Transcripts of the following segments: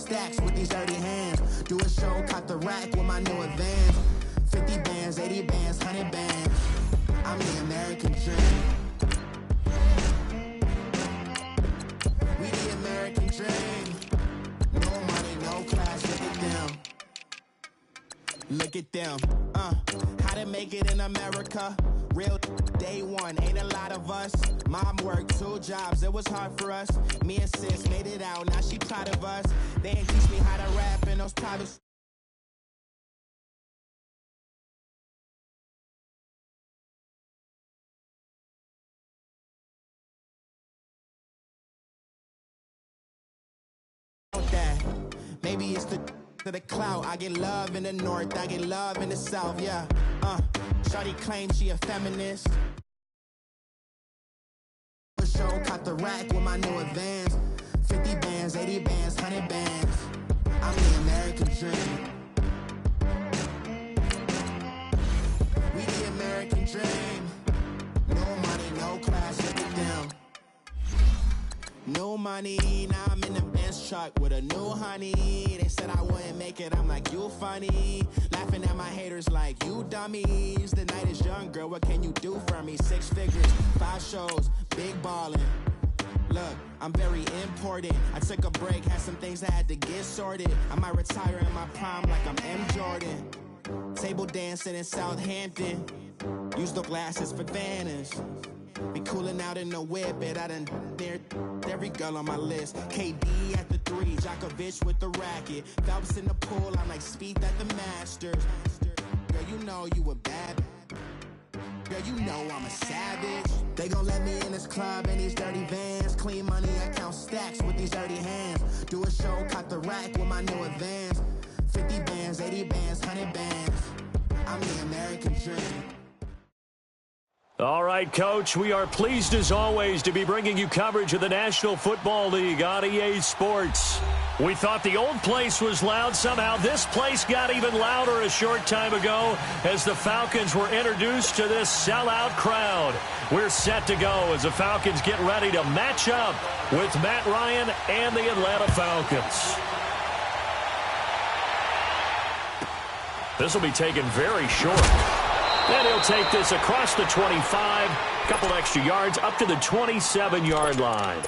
stacks with these dirty hands. Do a show, caught the rack with my new advance. 50 bands, 80 bands, 100 bands. I'm the American dream. We the American dream. No money, no class, look at them. Look at them. How to make it in America. Real day one, ain't a lot of us. Mom worked 2 jobs, it was hard for us. Me and sis made it out, now she proud of us. They ain't teach me how to rap in those private. Maybe it's to the clout. I get love in the north, I get love in the south, yeah. Shawty claims she a feminist. Show, caught the rack with my new advance. 50 bands, 80 bands, 100 bands. I'm the American dream. We the American dream. No money, no class, look at them. No money, now I'm in the Benz truck with a new honey. They said I wouldn't make it, I'm like, you funny. Laughing at my haters like, you dummies. The night is young, girl, what can you do for me? 6 figures, 5 shows, big ballin'. Look, I'm very important. I took a break, had some things I had to get sorted. I might retire in my prime like I'm M. Jordan. Table dancing in Southampton. Use the glasses for Vannas. Be cooling out in the whip, but I done near every girl on my list. KD at the 3, Djokovic with the racket. Phelps in the pool, I'm like Speed at the Masters. Girl, you know you a bad. Girl, you know I'm a savage. They gon' let me in this club in these dirty vans. Clean money, I count stacks with these dirty hands. Do a show, caught the rack with my new advance. 50 bands, 80 bands, 100 bands. I'm the American dream. All right, Coach, we are pleased as always to be bringing you coverage of the National Football League on EA Sports. We thought the old place was loud. Somehow this place got even louder a short time ago as the Falcons were introduced to this sellout crowd. We're set to go as the Falcons get ready to match up with Matt Ryan and the Atlanta Falcons. This will be taken very short. And he'll take this across the 25, a couple extra yards up to the 27-yard line.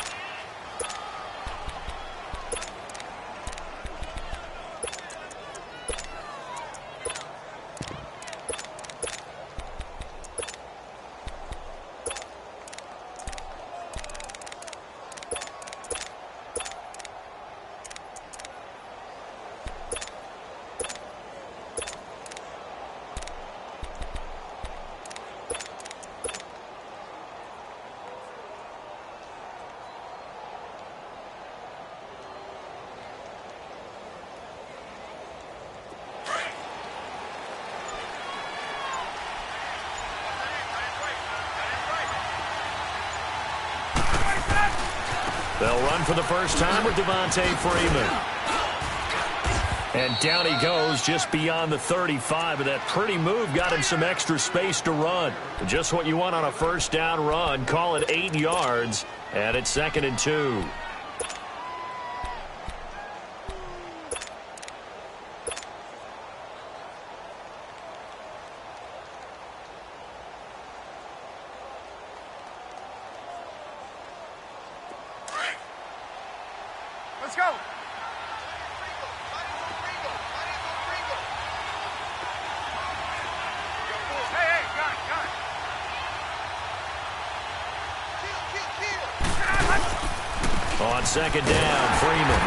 They'll run for the first time with Devontae Freeman. And down he goes just beyond the 35. But that pretty move got him some extra space to run. Just what you want on a first down run. Call it 8 yards. And it's 2nd and 2. Let's go. Hey, got it. On 2nd down, Freeman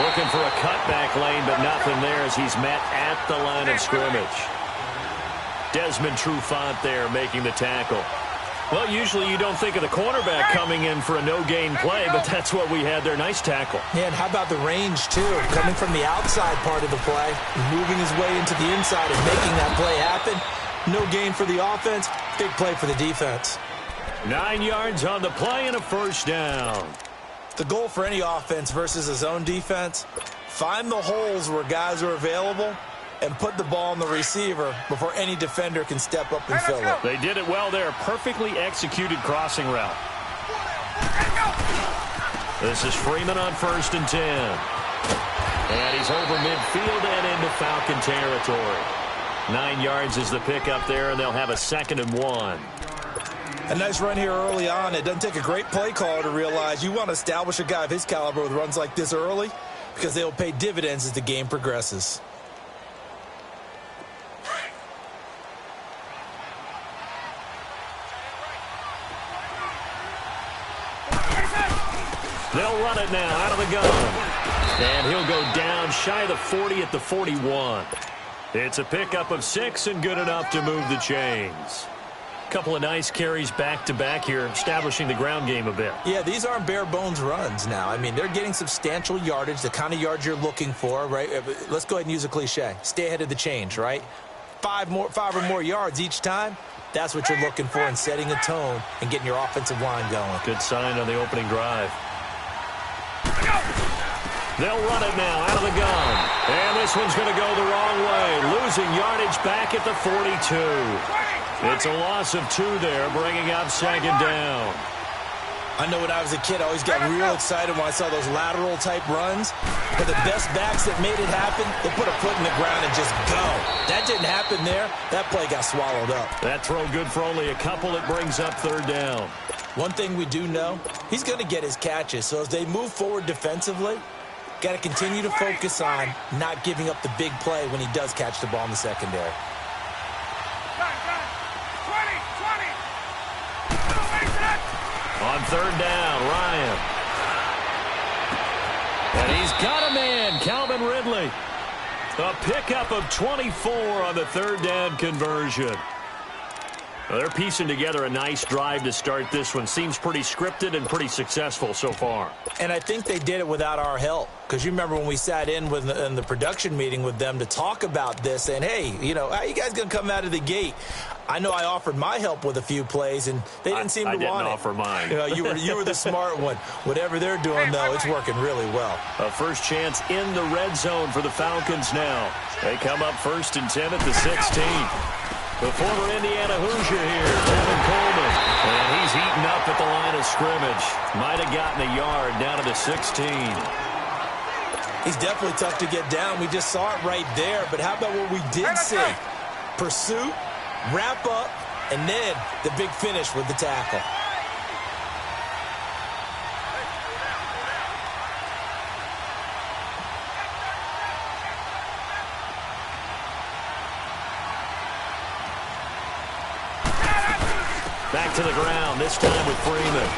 looking for a cutback lane, but nothing there as he's met at the line of scrimmage. Desmond Trufant there making the tackle. Well, usually you don't think of the cornerback coming in for a no-gain play, but that's what we had there. Nice tackle. Yeah, and how about the range, too? Coming from the outside part of the play, moving his way into the inside and making that play happen. No gain for the offense, big play for the defense. 9 yards on the play and a first down. The goal for any offense versus a zone defense, find the holes where guys are available and put the ball on the receiver before any defender can step up and fill it. They did it well there. Perfectly executed crossing route. This is Freeman on 1st and 10. And he's over midfield and into Falcon territory. 9 yards is the pickup there, and they'll have a 2nd and 1. A nice run here early on. It doesn't take a great play caller to realize you want to establish a guy of his caliber with runs like this early because they will pay dividends as the game progresses. They'll run it now out of the gun. And he'll go down shy of the 40 at the 41. It's a pickup of 6 and good enough to move the chains. Couple of nice carries back-to-back here, establishing the ground game a bit. Yeah, these aren't bare-bones runs now. I mean, they're getting substantial yardage, the kind of yards you're looking for, right? Let's go ahead and use a cliche. Stay ahead of the change, right? 5 or more yards each time. That's what you're looking for in setting a tone and getting your offensive line going. Good sign on the opening drive. They'll run it now out of the gun. And this one's going to go the wrong way, losing yardage back at the 42. It's a loss of 2 there, bringing up 2nd down. I know when I was a kid, I always got real excited when I saw those lateral-type runs. But the best backs that made it happen, they put a foot in the ground and just go. That didn't happen there. That play got swallowed up. That throw good for only a couple. It brings up 3rd down. One thing we do know, he's going to get his catches. So as they move forward defensively, got to continue to focus on not giving up the big play when he does catch the ball in the secondary. On 3rd down, Ryan. And he's got a man, Calvin Ridley. A pickup of 24 on the 3rd down conversion. Well, they're piecing together a nice drive to start this one. Seems pretty scripted and pretty successful so far. And I think they did it without our help. Because you remember when we sat in the production meeting with them to talk about this, saying, hey, you know, how you guys going to come out of the gate? I know I offered my help with a few plays, and they didn't seem to want it. I didn't offer mine. You know, you were the smart one. Whatever they're doing, though, it's working really well. A first chance in the red zone for the Falcons now. They come up 1st and 10 at the 16. The former Indiana Hoosier here, Tevin Coleman. And he's eaten up at the line of scrimmage. Might have gotten a yard down to the 16. He's definitely tough to get down. We just saw it right there. But how about what we did see? Pursuit, wrap up, and then the big finish with the tackle. Back to the ground, this time with Freeman.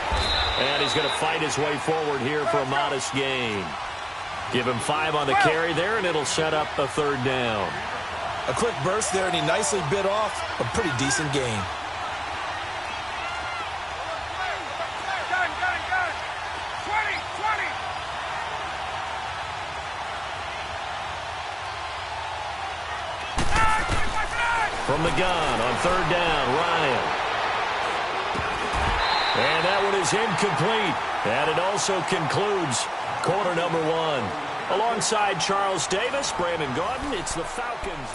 And he's going to fight his way forward here for a modest gain. Give him 5 on the carry there, and it'll set up a 3rd down. A quick burst there, and he nicely bit off a pretty decent gain. From the gun on 3rd down, Ryan. And that one is incomplete. And it also concludes quarter number 1. Alongside Charles Davis, Brandon Gaudin, it's the Falcons.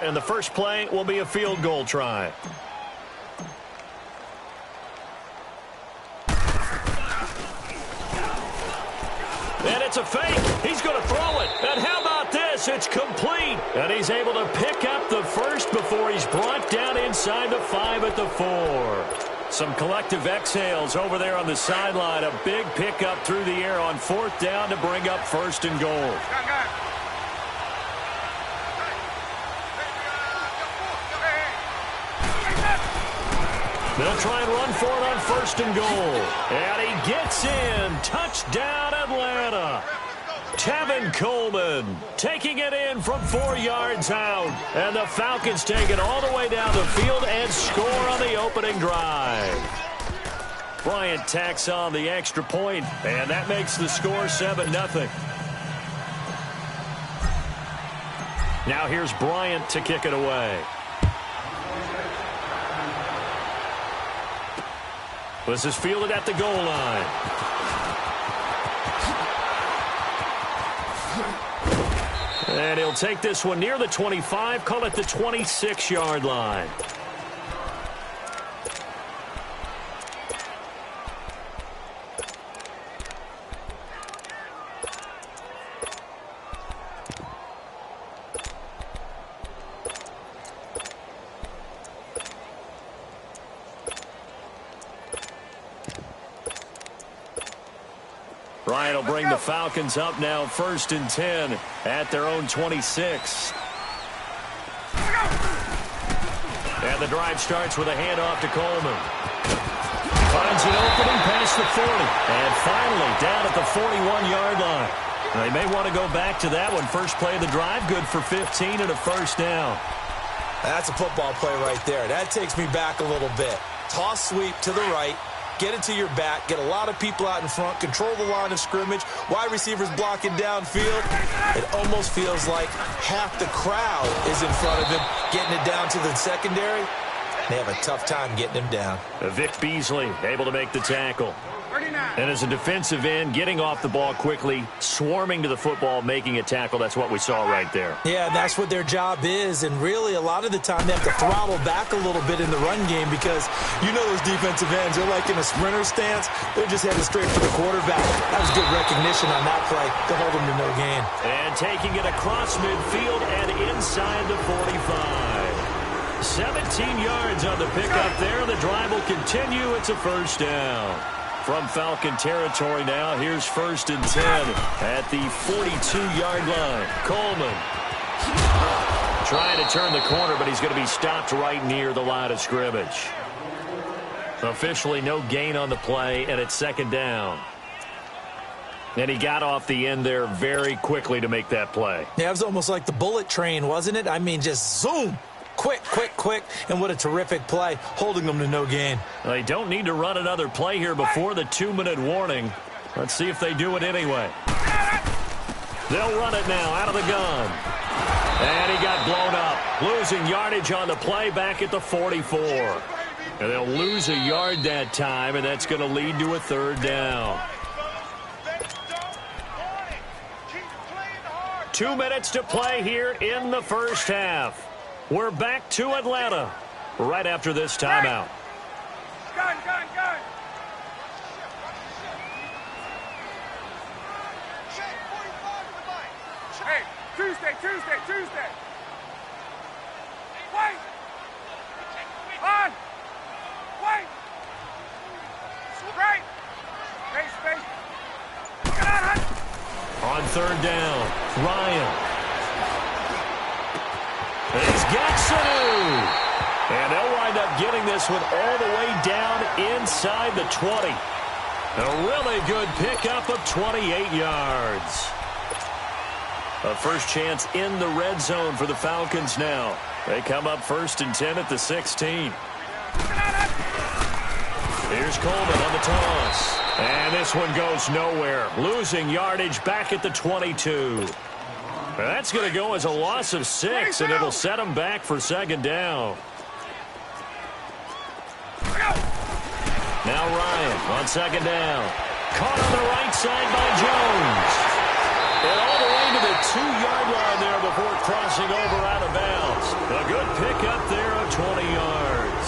And the first play will be a field goal try. And it's a fake. He's going to throw it. And how about this? It's complete. And he's able to pick up the first before he's brought down inside the 5 at the 4. Some collective exhales over there on the sideline. A big pickup through the air on 4th down to bring up 1st and goal. They'll try and run for it on 1st and goal. And he gets in. Touchdown, Atlanta. Tevin Coleman taking it in from 4 yards out. And the Falcons take it all the way down the field and score on the opening drive. Bryant tacks on the extra point, and that makes the score 7-0. Now here's Bryant to kick it away. This is fielded at the goal line. And he'll take this one near the 25, call it the 26-yard line. Ryan will bring the Falcons up now 1st and 10 at their own 26. And the drive starts with a handoff to Coleman. Finds an opening past the 40. And finally down at the 41-yard line. They may want to go back to that one. First play of the drive, good for 15 and a first down. That's a football play right there. That takes me back a little bit. Toss sweep to the right. Get it to your back. Get a lot of people out in front. Control the line of scrimmage. Wide receivers blocking downfield. It almost feels like half the crowd is in front of him, getting it down to the secondary. They have a tough time getting him down. Vic Beasley able to make the tackle. And as a defensive end, getting off the ball quickly, swarming to the football, making a tackle. That's what we saw right there. Yeah, that's what their job is. And really, a lot of the time, they have to throttle back a little bit in the run game because you know those defensive ends, they're like in a sprinter stance. They're just headed straight for the quarterback. That was good recognition on that play to hold them to no gain. And taking it across midfield and inside the 45. 17 yards on the pickup there. The drive will continue. It's a first down. From Falcon territory now, here's 1st and 10 at the 42-yard line. Coleman trying to turn the corner, but he's going to be stopped right near the line of scrimmage. Officially no gain on the play, and it's 2nd down. And he got off the end there very quickly to make that play. Yeah, it was almost like the bullet train, wasn't it? I mean, just zoom. Quick, quick, quick, and what a terrific play, holding them to no gain. They don't need to run another play here before the 2-minute warning. Let's see if they do it anyway. They'll run it now out of the gun. And he got blown up, losing yardage on the play back at the 44. And they'll lose a yard that time, and that's going to lead to a 3rd down. 2 minutes to play here in the first half. We're back to Atlanta right after this timeout. Gun, gun, gun. Hey, Tuesday. Wait. On. Wait. Right. Space. Get on, Hunt. On 3rd down, Ryan. He's got Sanu. And they'll wind up getting this one all the way down inside the 20. A really good pickup of 28 yards. A first chance in the red zone for the Falcons now. They come up 1st and 10 at the 16. Here's Coleman on the toss. And this one goes nowhere. Losing yardage back at the 22. That's going to go as a loss of 6, and it'll set them back for 2nd down. Now Ryan on 2nd down. Caught on the right side by Jones. And all the way to the 2-yard line there before crossing over out of bounds. A good pickup there of 20 yards.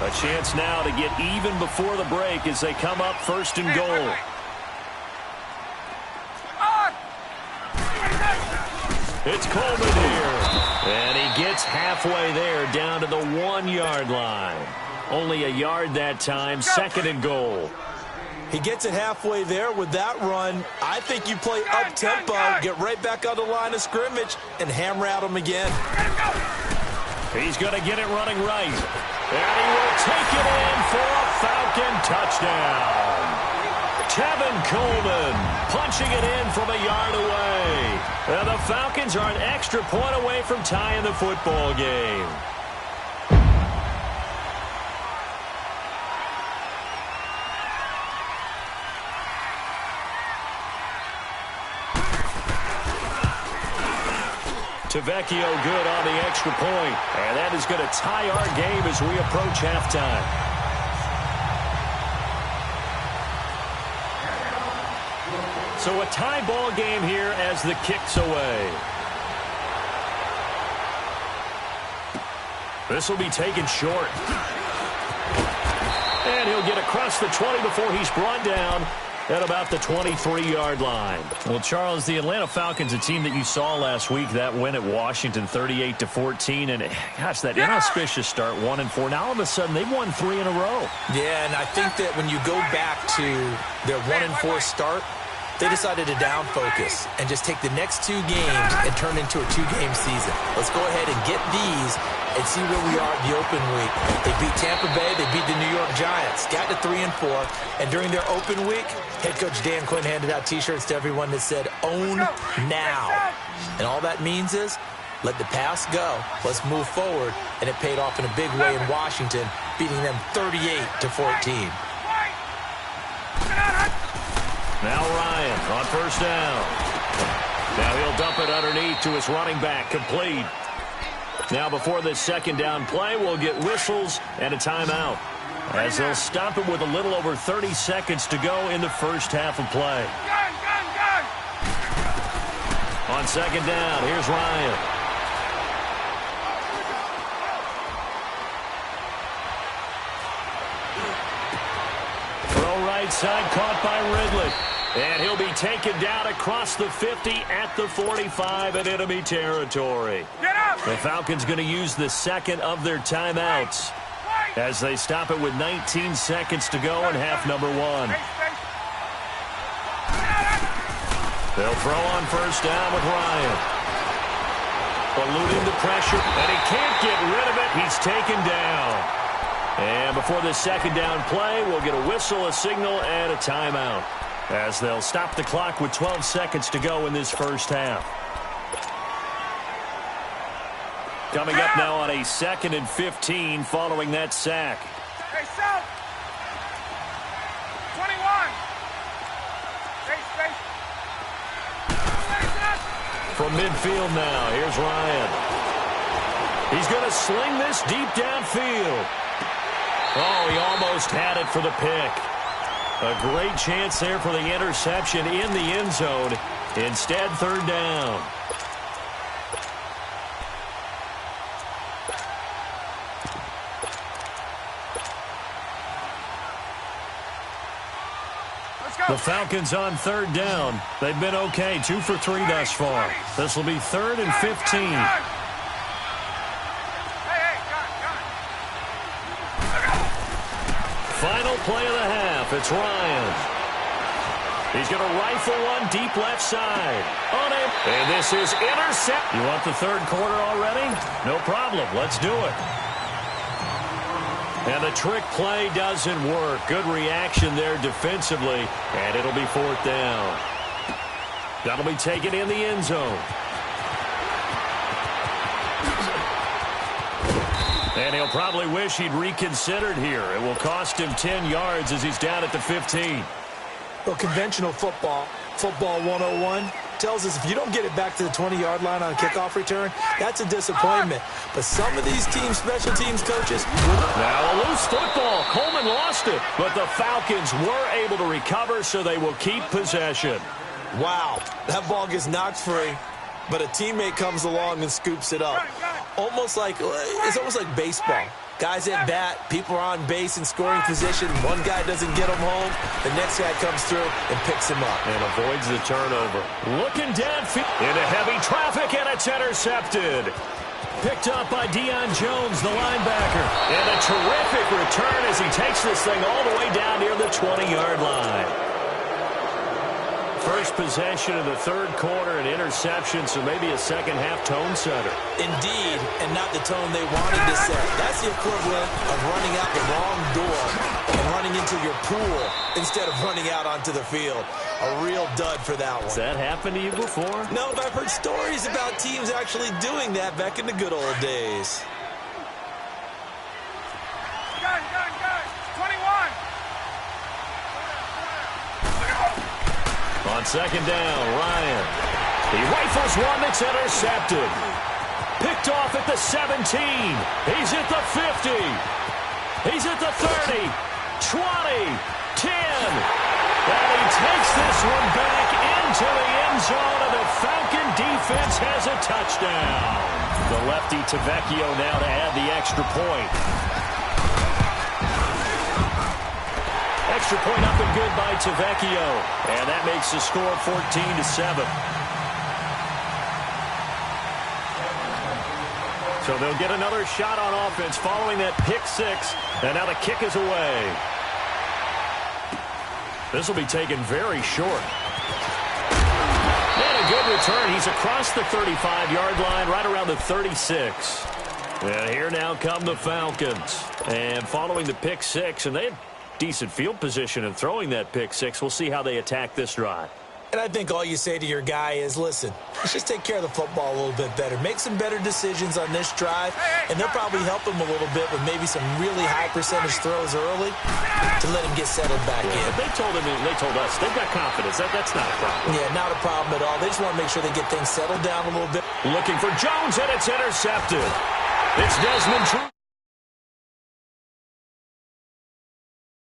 A chance now to get even before the break as they come up 1st and goal. It's Coleman here. And he gets halfway there down to the 1-yard line. Only a yard that time, 2nd and goal. He gets it halfway there with that run. I think you play up-tempo, get right back on the line of scrimmage, and hammer at him again. He's going to get it running right. And he will take it in for a Falcon touchdown. Kevin Coleman punching it in from a yard away. And the Falcons are an extra point away from tying the football game. Tavecchio good on the extra point. And that is going to tie our game as we approach halftime. So a tie ball game here as the kick's away. This will be taken short. And he'll get across the 20 before he's brought down at about the 23-yard line. Well, Charles, the Atlanta Falcons, a team that you saw last week, that win at Washington 38-14. And, gosh, that inauspicious start, 1-4. Now, all of a sudden, they've won 3 in a row. Yeah, and I think that when you go back to their 1-4 start, they decided to down focus and just take the next 2 games and turn into a 2-game season. Let's go ahead and get these and see where we are in the open week. They beat Tampa Bay. They beat the New York Giants. Got to 3-4. And during their open week, head coach Dan Quinn handed out T-shirts to everyone that said, "Own now." And all that means is, let the past go. Let's move forward. And it paid off in a big way in Washington, beating them 38-14. Now Ryan on first down. Now he'll dump it underneath to his running back, complete. Now before this second down play, we'll get whistles and a timeout, as they'll stop it with a little over 30 seconds to go in the first half of play. On second down, here's Ryan. Throw right side, caught by Ridley. And he'll be taken down across the 50 at the 45 in enemy territory. The Falcons going to use the second of their timeouts as they stop it with 19 seconds to go in half number 1. They'll throw on first down with Ryan. Eluding the pressure, and he can't get rid of it. He's taken down. And before the second down play, we'll get a whistle, a signal, and a timeout, as they'll stop the clock with 12 seconds to go in this first half. Coming up now on a 2nd and 15 following that sack. Hey, South. 21. Space. From midfield now, here's Ryan. He's going to sling this deep downfield. Oh, he almost had it for the pick. A great chance there for the interception in the end zone. Instead, third down. The Falcons on third down. They've been okay, 2 for 3 thus far. This will be 3rd and 15. Final play of the half. It's Ryan. He's going to rifle one deep left side. On him. And this is intercept. You want the third quarter already? No problem. Let's do it. And the trick play doesn't work. Good reaction there defensively. And it'll be 4th down. That'll be taken in the end zone. And he'll probably wish he'd reconsidered here. It will cost him 10 yards as he's down at the 15. Well, conventional football 101, tells us if you don't get it back to the 20-yard line on a kickoff return, that's a disappointment. But some of these teams, special teams coaches... Now a loose football. Coleman lost it. But the Falcons were able to recover, so they will keep possession. Wow, that ball gets knocked free, but a teammate comes along and scoops it up. It's almost like baseball. Guys at bat, people are on base in scoring position. One guy doesn't get him home. The next guy comes through and picks him up. And avoids the turnover. Looking downfield into heavy traffic, and it's intercepted. Picked up by Deion Jones, the linebacker. And a terrific return as he takes this thing all the way down near the 20-yard line. First possession of the third quarter, an interception, so maybe a second-half tone setter. Indeed, and not the tone they wanted to set. That's the equivalent of running out the wrong door and running into your pool instead of running out onto the field. A real dud for that one. Has that happened to you before? No, but I've heard stories about teams actually doing that back in the good old days. Gun. 21. On second down, Ryan. He rifles one that's intercepted. Picked off at the 17. He's at the 50. He's at the 30. 20. 10. And he takes this one back into the end zone, and the Falcon defense has a touchdown. The lefty Tavecchio now to add the extra point. Extra point up and good by Tavecchio. And that makes the score 14-7. So they'll get another shot on offense following that pick six. And now the kick is away. This will be taken very short. And a good return. He's across the 35-yard line, right around the 36. And here now come the Falcons. And following the pick six, and they had decent field position in throwing that pick six. We'll see how they attack this drive. And I think all you say to your guy is, listen, let's just take care of the football a little bit better. Make some better decisions on this drive, and they'll probably help him a little bit with maybe some really high percentage throws early to let him get settled back in. They told him, and they told us, they've got confidence. That's not a problem. Yeah, not a problem at all. They just want to make sure they get things settled down a little bit. Looking for Jones, and it's intercepted. It's Desmond True.